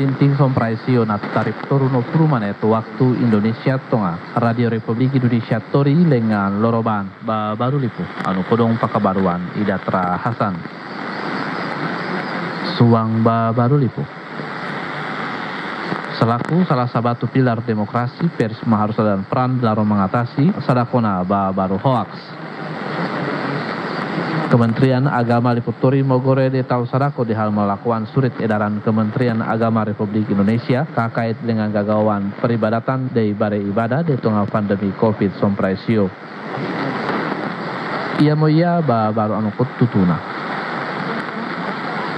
Tinting sompraisio nat tarif toruno purumane tu waktu Indonesia Tonga Radio Republik Indonesia Tori lengan loroban baru lipu anu kodong pakabaruan Idatra Hasan Suang baru lipu. Selaku salah satu pilar demokrasi, pers harus ada peran dalam mengatasi sadakona baru hoax. Kementerian Agama Liputori Mogore de Tau Sadako di hal melakukan surat edaran Kementerian Agama Republik Indonesia terkait dengan gagawan peribadatan di bare ibadah di tengah pandemi COVID-19. Ia moya baru anu tutuna.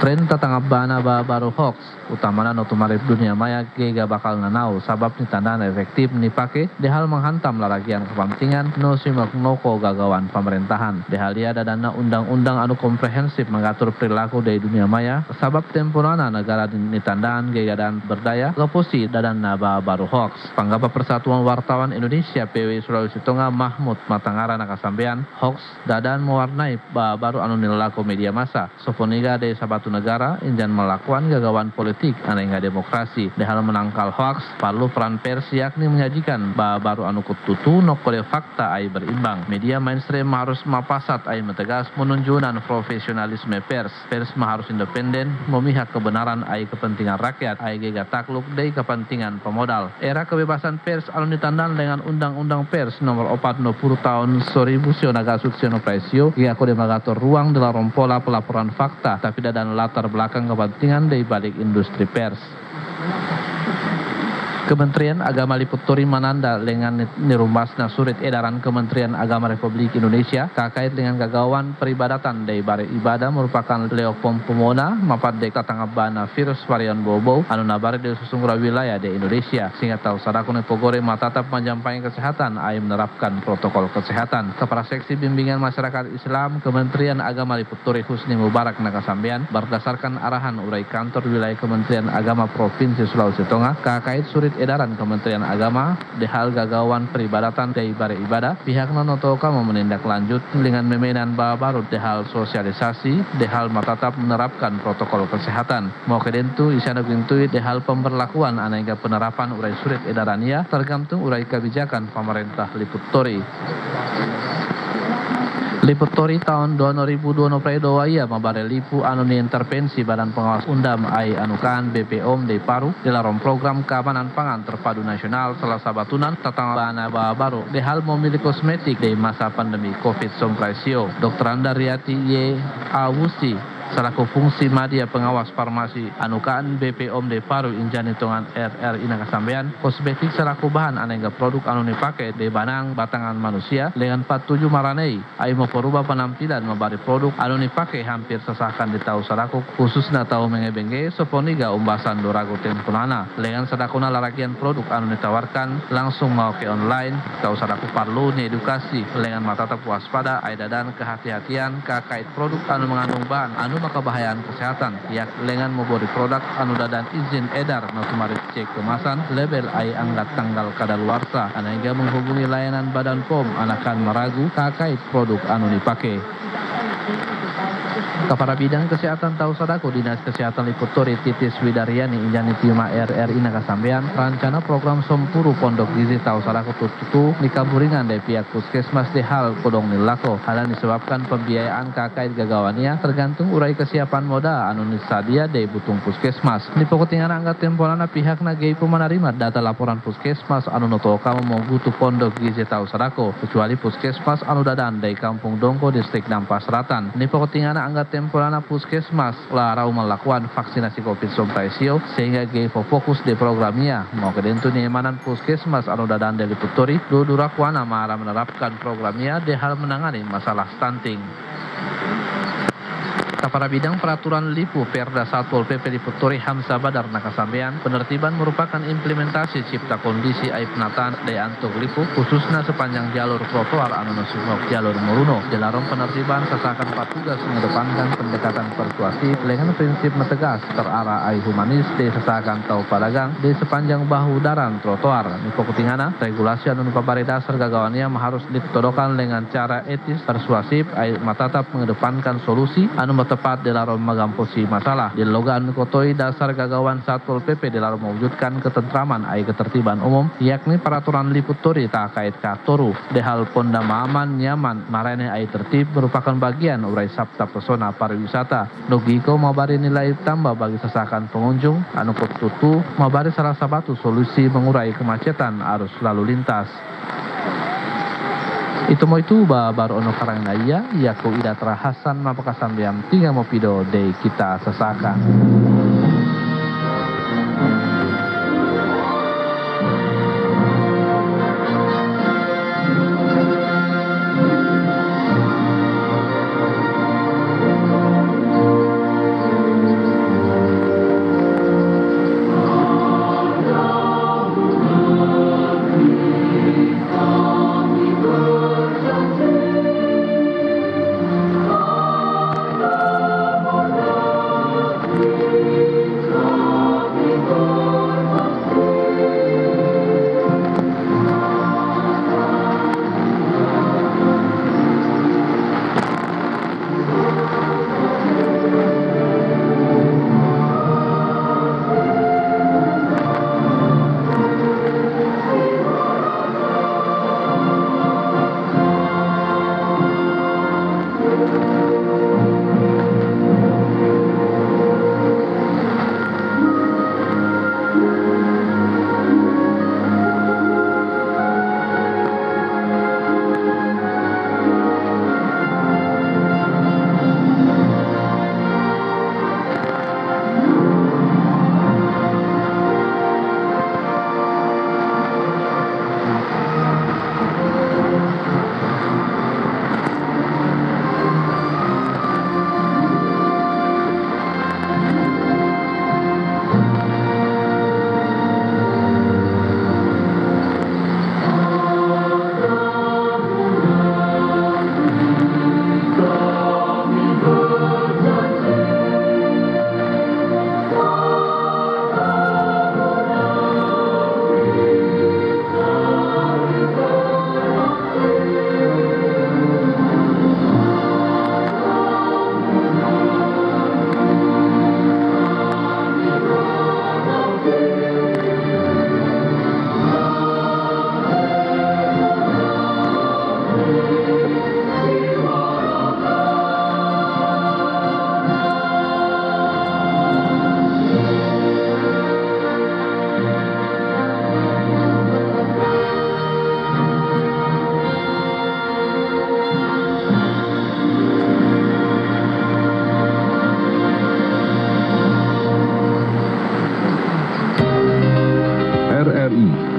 Tren tatangap bana baru hoax utamana no tumarip dunia maya gega bakal nanau sabab ni tandana efektif ni pake di hal menghantam laragian kepentingan no simak noko gagawan pemerintahan di hal dia dana undang-undang anu komprehensif mengatur perilaku di dunia maya sabab temporana negara ni tandaan gega dan berdaya keposi dadana baru hoax panggapa Persatuan Wartawan Indonesia PW Sulawesi Tengah Mahmud Matangara nakasambean hoax dadan mewarnai baru anu nilalaku media massa soponiga de sabatu negara injan melakukan gagawan politik anehnya demokrasi di hal menangkal hoax perlu peran pers yakni menyajikan baru anu kututu nokole fakta ai berimbang media mainstream harus mapasat ai metegas menunjukan profesionalisme pers harus independen memihak kebenaran ai kepentingan rakyat ai gega takluk dari kepentingan pemodal era kebebasan pers anu ditandan dengan undang-undang pers nomor 40 tahun 2000 naga suksiono presio ia kode mengatur ruang dalam pola pelaporan fakta tapi dadan latar belakang kepentingan dari balik industri pers. Kementerian Agama Liputori mananda dengan nirumbasna surat edaran Kementerian Agama Republik Indonesia terkait dengan gagawan peribadatan dari bare ibadah merupakan leopom pemoda mapat dek tatangabana virus varian bobo anu nabare di sesungguhnya wilayah di Indonesia sehingga tahu sadakune pogore matatap menjampaikan kesehatan ay menerapkan protokol kesehatan kepada seksi bimbingan masyarakat Islam Kementerian Agama Liputori Husni Mubarak nakasambean berdasarkan arahan urai kantor wilayah Kementerian Agama Provinsi Sulawesi Tengah terkait surat edaran Kementerian Agama di hal gagawan peribadatan dari bare ibadah pihak nonotoka menindaklanjut dengan memenan baru di hal sosialisasi di hal matatap menerapkan protokol kesehatan mau kedentu isana gintu di hal pemberlakuan aneka penerapan urai surat edarannya tergantung urai kebijakan pemerintah Liputori tahun 2022 ia mabare lipu anu intervensi Badan Pengawas Undam ai anukan BPOM di Paru dalam program keamanan pangan terpadu nasional salah sabatunan tatangabana baru di hal memilih kosmetik di masa pandemi COVID-19. Dr. Andariati Y. Awusi selaku fungsi media pengawas farmasi anukaan BPOM de Paru injan hitungan RRI nakasambean kosmetik selaku bahan aneka produk anu dipake di banang batangan manusia dengan 47 maranei ai mau perubah penampilan membari produk anu dipake hampir sesakan di tahu selaku khususnya tahu mengebenge soponiga umbasan dorago tempunana dengan sedakuna laragian produk anu ditawarkan langsung mau ke online tahu selaku perlu ni edukasi dengan matatap waspada ai dadan kehati-hatian terkait produk anu mengandung bahan anu kebahayaan kesehatan yak lengan memberi produk anu dadan izin edar nautumari cek kemasan label ai anggat tanggal kadaluarsa anega menghubungi layanan Badan POM anakan meragu terkait produk anu dipake. Kepala Bidang Kesehatan Tahu Sadako Dinas Kesehatan Liputori Titis Widaryani injani tiuma RRI nakasambean rencana program Sompuru Pondok Gizi Tahu Sadako tututu dikaburingan dari pihak puskesmas di hal kodong nilako hal disebabkan pembiayaan terkait gagawannya tergantung urai kesiapan moda anu nisadia dari butung puskesmas di pokotingan angkat temporana pihak nagei pemenerima data laporan puskesmas anu notoka memogutu Pondok Gizi Tahu Sadako kecuali puskesmas anu dadan dari Kampung Dongko Distrik Nampas Selatan di pokotingan angkat temporana puskesmas larau melakukan vaksinasi COVID-19 sehingga GEFO fokus di programnya mau kedentu niemanan puskesmas anu dadan dari Liputori dudurakwana marah menerapkan programnya di hal menangani masalah stunting. Kepala Bidang Peraturan Lipu Perda Satpol PP Liputori Hamzah Badar nakasambean penertiban merupakan implementasi cipta kondisi ai penataan daya antuk Lipu khususnya sepanjang jalur trotoar anu nusuknok jalur Moruno dilarang penertiban sesakan petugas mengedepankan pendekatan persuasif dengan prinsip metegas terarah ai humanis di sesakan tau padagang di sepanjang bahu daran trotoar di pokutingana regulasi anu pabari dasar gagawannya harus ditodokan dengan cara etis persuasif ai matatap mengedepankan solusi anu tepat dilarom magamposi masalah. Di logaan kotoi dasar gagawan Satpol PP dilarom mewujudkan ketentraman ai ketertiban umum, yakni peraturan liputori tak kait katoru. Dehal ponda aman nyaman marane ai tertib merupakan bagian urai sabta pesona pariwisata. Nugiko mabari nilai tambah bagi sesakan pengunjung, anu tutu mabari salah satu solusi mengurai kemacetan arus lalu lintas. Itu baru ono karang naya yaku ida terahasan mapakasan biam 3 mopido de kita sesakan.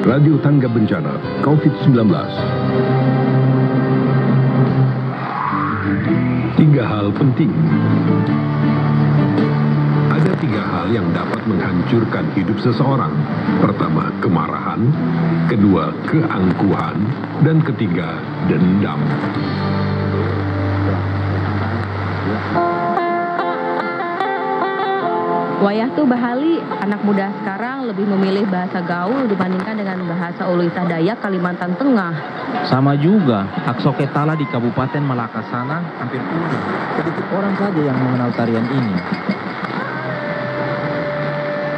Radio Tangga Bencana COVID-19. 3 hal penting. Ada 3 hal yang dapat menghancurkan hidup seseorang. Pertama, kemarahan. Kedua, keangkuhan. Dan ketiga, dendam. Wayah tuh bahali, anak muda sekarang lebih memilih bahasa gaul dibandingkan dengan bahasa Ulu Itah Dayak Kalimantan Tengah. Sama juga, Aksoketala di Kabupaten Malaka sana hampir punah. Sedikit orang saja yang mengenal tarian ini.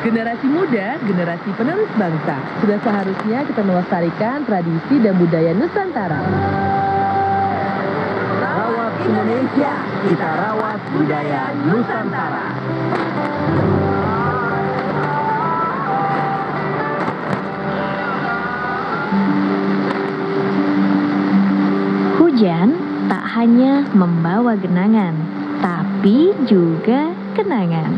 Generasi muda, generasi penerus bangsa. Sudah seharusnya kita melestarikan tradisi dan budaya Nusantara. Rawat Indonesia, kita rawat budaya Nusantara. Hujan tak hanya membawa genangan, tapi juga kenangan.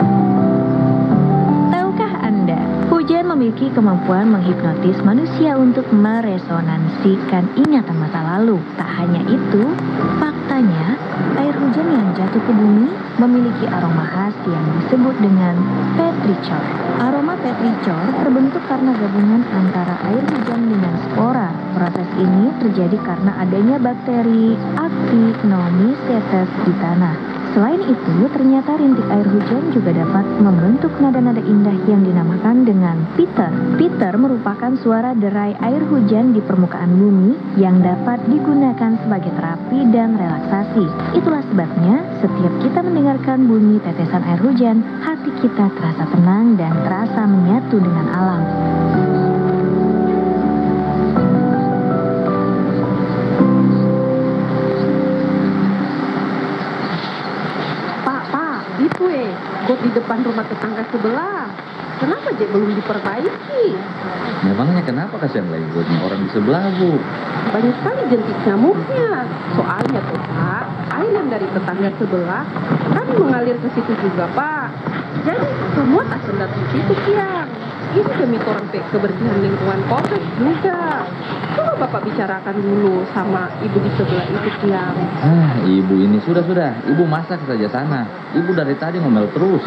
Tahukah Anda, hujan memiliki kemampuan menghipnotis manusia untuk meresonansikan ingatan masa lalu. Tak hanya itu, faktanya, air hujan yang jatuh ke bumi memiliki aroma khas yang disebut dengan petrichor. Aroma petrichor terbentuk karena gabungan antara air hujan dengan spora. Proses ini terjadi karena adanya bakteri Actinomycetes di tanah. Selain itu, ternyata rintik air hujan juga dapat membentuk nada-nada indah yang dinamakan dengan pitter. Pitter merupakan suara derai air hujan di permukaan bumi yang dapat digunakan sebagai terapi dan relaksasi. Itulah sebabnya setiap kita mendengarkan bunyi tetesan air hujan, hati kita terasa tenang dan terasa menyatu dengan alam. Itu got di depan rumah tetangga sebelah. Kenapa je belum diperbaiki? Memangnya kenapa kasihan lagi gotnya orang di sebelah, Bu? Banyak sekali jentik nyamuknya. Soalnya tuh Pak, air yang dari tetangga sebelah kan mengalir ke situ juga Pak. Jadi semua tak sendat di situ Kiang. Ini demi orang kebersihan lingkungan kompleks juga. Coba Bapak bicarakan dulu sama ibu di sebelah itu Kiang. Ibu ini sudah. Ibu masak saja sana. Ibu dari tadi ngomel terus.